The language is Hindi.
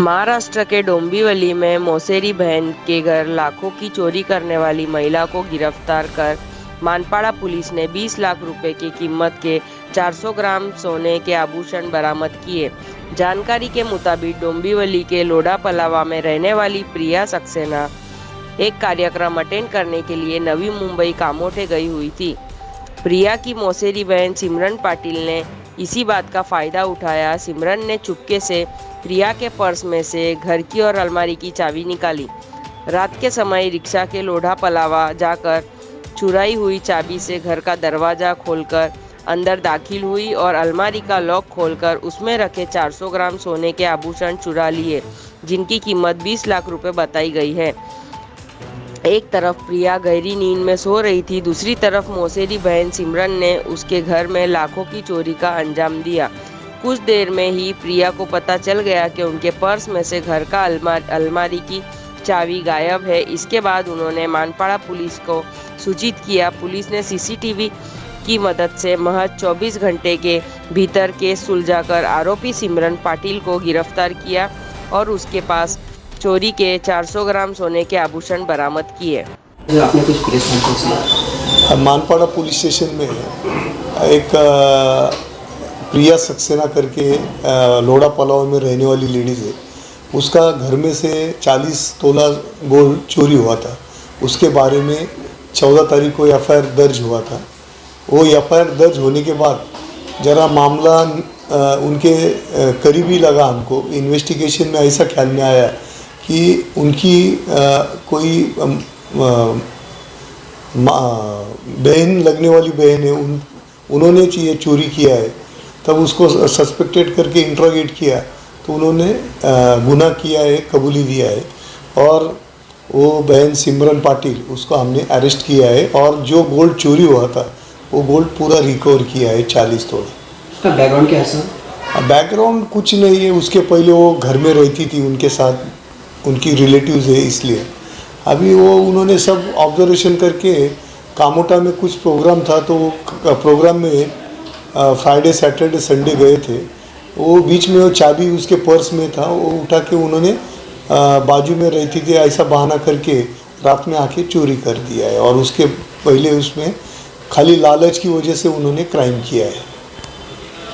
महाराष्ट्र के डोंबिवली में मौसेरी बहन के घर लाखों की चोरी करने वाली महिला को गिरफ्तार कर मानपाड़ा पुलिस ने 20 लाख रुपए की कीमत के 400 ग्राम सोने के आभूषण बरामद किए। जानकारी के मुताबिक डोंबिवली के लोढ़ा पलावा में रहने वाली प्रिया सक्सेना एक कार्यक्रम अटेंड करने के लिए नवी मुंबई कामोठे गई हुई थी। प्रिया की मौसेरी बहन सिमरन पाटिल ने इसी बात का फायदा उठाया। सिमरन ने चुपके से प्रिया के पर्स में से घर की और अलमारी की चाबी निकाली। रात के समय रिक्शा के लोढ़ा पलावा जाकर चुराई हुई चाबी से घर का दरवाजा खोलकर अंदर दाखिल हुई और अलमारी का लॉक खोलकर उसमें रखे 400 ग्राम सोने के आभूषण चुरा लिए, जिनकी कीमत 20 लाख रुपए बताई गई है। एक तरफ प्रिया गहरी नींद में सो रही थी, दूसरी तरफ मौसेरी बहन सिमरन ने उसके घर में लाखों की चोरी का अंजाम दिया। कुछ देर में ही प्रिया को पता चल गया कि उनके पर्स में से घर का अलमारी की चाबी गायब है। इसके बाद उन्होंने मानपाड़ा पुलिस को सूचित किया। पुलिस ने सीसीटीवी की मदद से महज 24 घंटे के भीतर केस सुलझाकर आरोपी सिमरन पाटिल को गिरफ्तार किया और उसके पास चोरी के 400 ग्राम सोने के आभूषण बरामद किए। आपने कुछ प्रेस मानपाड़ा पुलिस स्टेशन में एक प्रिया सक्सेना करके लोढ़ा पलाव में रहने वाली लेडीज़ है। उसका घर में से 40 तोला गोल्ड चोरी हुआ था। उसके बारे में 14 तारीख को एफआईआर दर्ज हुआ था। वो एफआईआर दर्ज होने के बाद ज़रा मामला उनके करीबी लगा हमको। इन्वेस्टिगेशन में ऐसा ख्याल में आया कि उनकी कोई बहन लगने वाली बहन है, उन्होंने ये चोरी किया है। तब उसको सस्पेक्टेड करके इंट्रोगेट किया तो उन्होंने गुनाह किया है, कबूली दिया है और वो बहन सिमरन पाटिल उसको हमने अरेस्ट किया है और जो गोल्ड चोरी हुआ था वो गोल्ड पूरा रिकवर किया है 40 तोला। उसका बैकग्राउंड क्या है सर? बैकग्राउंड कुछ नहीं है। उसके पहले वो घर में रहती थी, उनके साथ उनकी रिलेटिव्स है, इसलिए अभी वो उन्होंने सब ऑब्जर्वेशन करके कामोटा में कुछ प्रोग्राम था तो प्रोग्राम में फ्राइडे सैटरडे संडे गए थे। वो बीच में वो चाबी उसके पर्स में था, वो उठा के उन्होंने बाजू में रहती थी ऐसा बहाना करके रात में आके चोरी कर दिया है और उसके पहले उसमें खाली लालच की वजह से उन्होंने क्राइम किया है।